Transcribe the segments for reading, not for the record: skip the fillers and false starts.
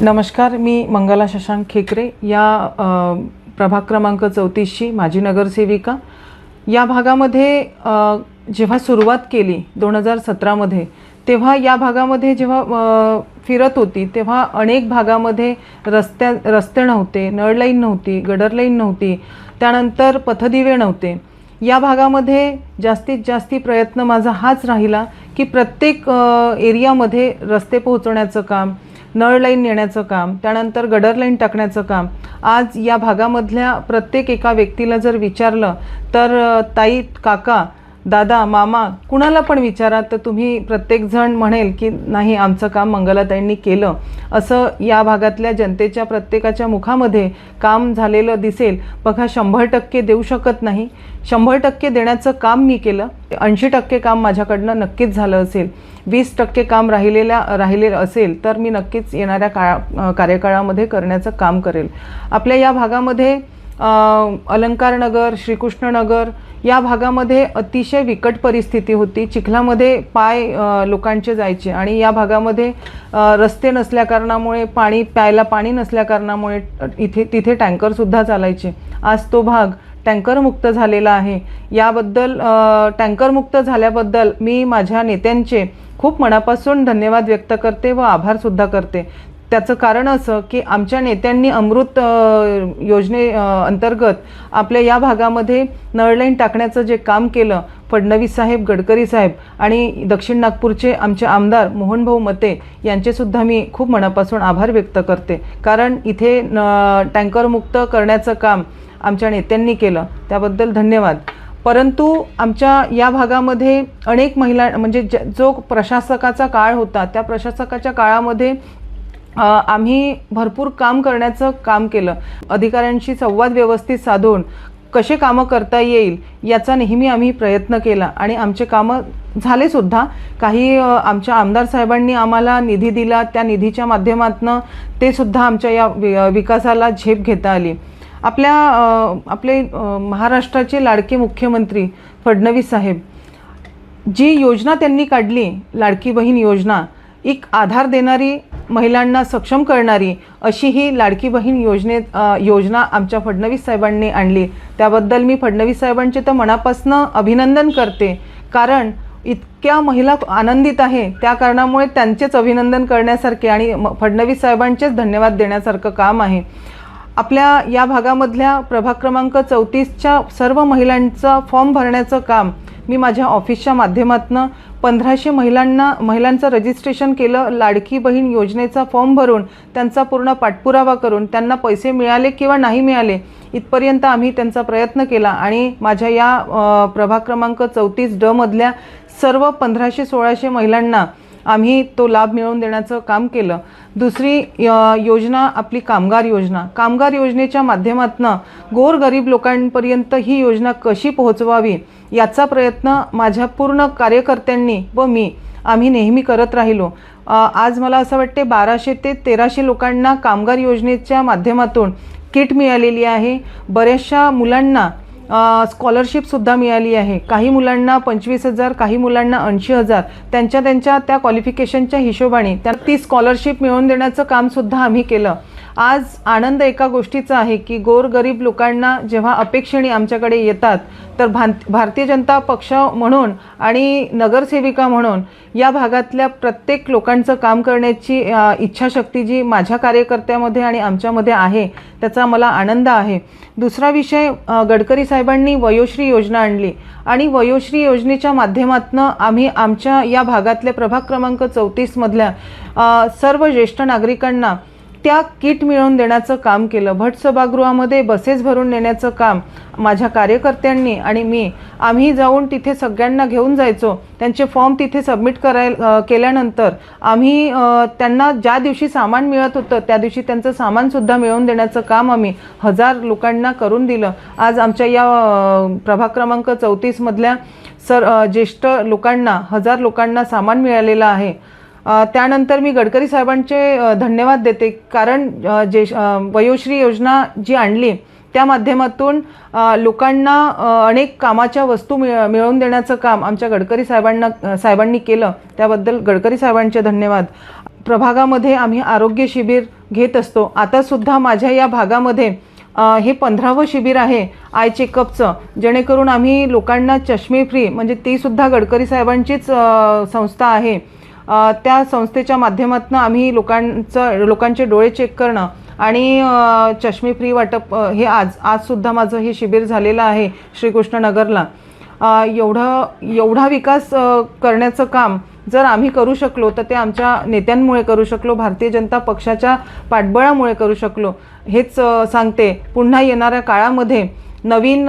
नमस्कार, मी मंगला शशांक खेकरे या प्रभाग क्रमांक 34ची माजी नगरसेविका। या भागामध्ये जेव्हा सुरुवात केली 2017मध्ये, तेव्हा या भागामध्ये जेव्हा फिरत होती तेव्हा अनेक भागामध्ये रस्ते नव्हते, नळ लाईन नव्हती, गडर लाईन नव्हती, त्यानंतर पथदिवे नव्हते। या भागामध्ये जास्तीत जास्त प्रयत्न माझा हाच राहिला की प्रत्येक एरियामध्ये रस्ते पोहोचवण्याचं काम, नळ लाईन नेण्याचं काम, त्यानंतर गडर लाईन टाकण्याचं काम। आज या भागामधल्या प्रत्येक एका व्यक्तीला जर विचारलं तर ताई, काका, दादा, मामा कुणाला पण विचारा तर तुम्ही प्रत्येकजण म्हणेल की नाही, आमचं काम मंगलाताईंनी केलं, असं या भागातल्या जनतेच्या प्रत्येकाच्या मुखामध्ये काम झालेलं दिसेल। बघा, 100% देऊ शकत नाही, 100% देण्याचं काम मी केलं, 80% काम माझ्याकडनं नक्कीच झालं असेल, 20% काम राहिलेलं असेल तर मी नक्कीच येणाऱ्या कार्यकाळामध्ये करण्याचं काम करेल। आपल्या या भागामध्ये अलंकारनगर, श्रीकृष्णनगर या भागामध्ये अतिशय विकट परिस्थिती होती। चिखलामध्ये पाय लोकांचे जायचे आणि या भागामध्ये रस्ते नसल्या कारणामुळे, प्यायला पाणी नसल्या कारणामुळे तिथे टँकरसुद्धा चालायचे। आज तो भाग टँकरमुक्त झालेला आहे। याबद्दल टँकरमुक्त झाल्याबद्दल मी माझ्या नेत्यांचे खूप मनापासून धन्यवाद व्यक्त करते व आभारसुद्धा करते। त्याचं कारण असं की आमच्या नेत्यांनी अमृत योजने अंतर्गत आपल्या या भागामध्ये नळ लाईन टाकण्याचं जे काम केलं, फडणवीस साहेब, गडकरी साहेब आणि दक्षिण नागपूरचे आमचे आमदार मोहनभाऊ मते यांचेसुद्धा मी खूप मनापासून आभार व्यक्त करते। कारण इथे टँकरमुक्त करण्याचं काम आमच्या नेत्यांनी केलं, त्याबद्दल धन्यवाद। परंतु आमच्या या भागामध्ये अनेक महिला, म्हणजे जो प्रशासकाचा काळ होता त्या प्रशासकाच्या काळामध्ये आम्ही भरपूर काम करण्याचं काम केलं। अधिकाऱ्यांशी संवाद व्यवस्थित साधून कसे कामं करता येईल याचा नेहमी आम्ही प्रयत्न केला आणि आमचे कामं झाले सुद्धा। काही आमच्या आमदार साहेबांनी आम्हाला निधी दिला, त्या निधीच्या माध्यमातून ते सुद्धा आमच्या या विकासाला झेप घेता आली। आपले महाराष्ट्राचे लाडके मुख्यमंत्री फडणवीस साहेब, जी योजना त्यांनी काढली, लाडकी बहीण योजना, एक आधार देणारी, महिलांना सक्षम करणारी अशी ही लाडकी बहीण योजना आमच्या फडणवीस साहेबांनी आणली। त्याबद्दल मी फडणवीस साहेबांचे तर मनापासून अभिनंदन करते, कारण इतक्या महिला आनंदित आहे त्या कारणामुळे त्यांचेच अभिनंदन करण्यासारखे आणि फडणवीस साहेबांचेच धन्यवाद देण्यासारखं काम आहे। आपल्या या भागामधल्या प्रभाग क्रमांक 34च्या सर्व महिलांचा फॉर्म भरण्याचं काम मी माझ्या ऑफिसच्या माध्यमातून 1500 महिलांचं रजिस्ट्रेशन केलं। लाडकी बहीण योजनेचा फॉर्म भरून त्यांचा पूर्ण पाठपुरावा करून त्यांना पैसे मिळाले किंवा नाही मिळाले इथपर्यंत आम्ही त्यांचा प्रयत्न केला आणि माझ्या या प्रभाग क्रमांक 34D मधल्या सर्व 1500-1600 महिलांना आम्ही तो लाभ मिळवून देण्याचं काम केलं। दुसरी योजना आपली कामगार योजना। कामगार योजनेच्या माध्यमातून गोरगरीब लोकांपर्यंत ही योजना कशी पोहोचवावी याचा प्रयत्न माझ्या पूर्ण कार्यकर्त्यांनी व आम्ही नेहमी करत राहिलो। आज मला असं वाटते 1200 ते 1300 लोकांना कामगार योजनेच्या माध्यमातून किट मिळालेली आहे। बऱ्याचशा मुलांना स्कॉलरशिपसुद्धा मिळाली आहे। काही मुलांना 25,000, काही मुलांना 80,000, त्यांच्या त्या क्वालिफिकेशनच्या हिशोबाने ती स्कॉलरशिप मिळवून देण्याचं कामसुद्धा आम्ही केलं। आज आनंद एका गोष्टीचा आहे की गोरगरीब लोकांना जेव्हा अपेक्षेने आमच्याकडे येतात तर भारतीय जनता पक्ष म्हणून आणि नगरसेविका म्हणून या भागातल्या प्रत्येक लोकांचं काम करण्याची इच्छाशक्ती जी माझ्या कार्यकर्त्यामध्ये आणि आमच्यामध्ये आहे त्याचा मला आनंद आहे। दुसरा विषय, गडकरी साहेबांनी वयोश्री योजना आणली आणि वयोश्री योजनेच्या माध्यमातून आम्ही आमच्या या भागातल्या प्रभाग क्रमांक 34 मधल्या सर्व ज्येष्ठ नागरिकांना त्या किट मिळवून देण्याचं काम केलं। भट सभागृहामध्ये बसेस भरून नेण्याचं काम माझ्या कार्यकर्त्यांनी आणि आम्ही जाऊन तिथे सगळ्यांना घेऊन जायचो। त्यांचे फॉर्म तिथे सबमिट केल्यानंतर आम्ही त्यांना ज्या दिवशी सामान मिळत होतं त्या दिवशी त्यांचं सामानसुद्धा मिळवून देण्याचं काम आम्ही 1000 लोकांना करून दिलं। आज आमच्या या प्रभाग क्रमांक 34 मधल्या ज्येष्ठ लोकांना 1000 लोकांना सामान मिळालेलं आहे। त्यानंतर मी गडकरी साहेबांचे धन्यवाद देते, कारण वयोश्री योजना जी आणली त्या माध्यमातून लोकांना अनेक कामाच्या वस्तू मिळवून देण्याचं काम आमच्या गडकरी साहेबांनी केलं, त्याबद्दल गडकरी साहेबांचे धन्यवाद। प्रभागामध्ये आम्ही आरोग्य शिबिर घेत असतो. आतासुद्धा माझ्या या भागामध्ये हे 15वं शिबिर आहे आय चेकअपचं, जेणेकरून आम्ही लोकांना चष्मे फ्री, म्हणजे तीसुद्धा गडकरी साहेबांचीच संस्था आहे, त्या संस्थेच्या माध्यमातून आम्ही लोकांचे डोळे चेक करणं आणि चष्मे फ्री वाटप हे आजसुद्धा माझं हे शिबिर झालेलं आहे श्रीकृष्णनगरला. एवढा विकास करण्याचं काम जर आम्ही करू शकलो तर ते आमच्या नेत्यांमुळे करू शकलो, भारतीय जनता पक्षाच्या पाठबळामुळे करू शकलो. हेच सांगते. पुन्हा येणाऱ्या काळामध्ये नवीन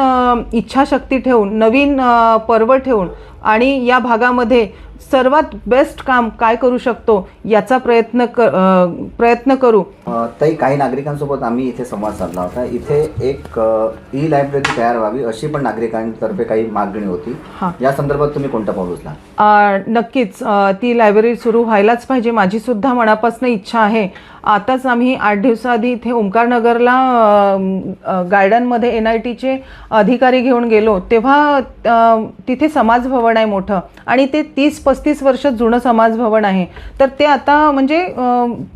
इच्छाशक्ती ठेवून, नवीन पर्व ठेवून आणि या भागामध्ये सर्वात बेस्ट काम काय करू शकतो याचा प्रयत्न करू. ताई, काही नागरिकांसोबत आम्ही इथे संवाद साधला होता. इथे एक ई लायब्ररी तयार व्हावी अशी पण नागरिकांतर्फे काही मागणी होती. या संदर्भात तुम्ही कोणता पाऊल उचला? नक्कीच ती लायब्ररी सुरू व्हायलाच पाहिजे. माझी सुद्धा मनापासून इच्छा आहे. आताच आम्ही 8 दिवसाआधी इथे ओंकारनगरला गार्डनमध्ये NITचे अधिकारी घेऊन गेलो, तेव्हा तिथे समाज भवन आहे मोठं आणि ते 30-35 वर्ष जुनं समाज भवन आहे. तर ते आता म्हणजे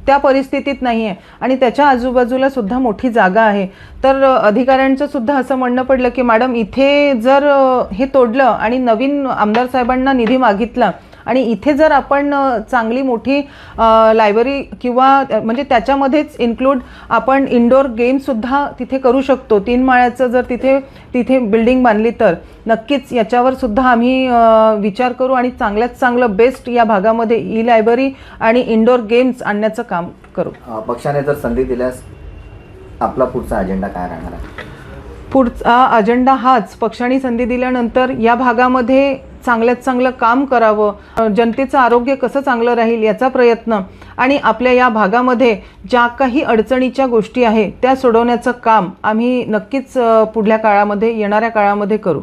त्या परिस्थितीत नाही आहे आणि त्याच्या आजूबाजूला सुद्धा मोठी जागा आहे. तर अधिकाऱ्यांचं सुद्धा असं म्हणणं पडलं की मॅडम, इथे जर हे तोडलं आणि नवीन आमदार साहेबांना निधी मागितला आणि इथे जर आपण चांगली मोठी लायब्ररी किंवा म्हणजे त्याच्यामध्येच इन्क्लूड आपण इंडोर गेमसुद्धा तिथे करू शकतो. 3 माळ्याचं जर तिथे बिल्डिंग बांधली तर नक्कीच याच्यावर सुद्धा आम्ही विचार करू आणि चांगल्यात चांगलं बेस्ट या भागामध्ये ई लायब्ररी आणि इंडोर गेम्स आणण्याचं काम करू. पक्षाने जर संधी दिल्यास आपला पुढचा अजेंडा काय राहणार आहे? पुढचा अजेंडा हाच, पक्षाने संधी दिल्यानंतर या भागामध्ये चांगल्यात चांगलं काम करावं, जनतेचं आरोग्य कसं चांगलं राहील याचा प्रयत्न आणि आपल्या या भागामध्ये ज्या काही अडचणीच्या गोष्टी आहेत त्या सोडवण्याचं काम आम्ही नक्कीच पुढल्या काळामध्ये, येणाऱ्या काळामध्ये करू.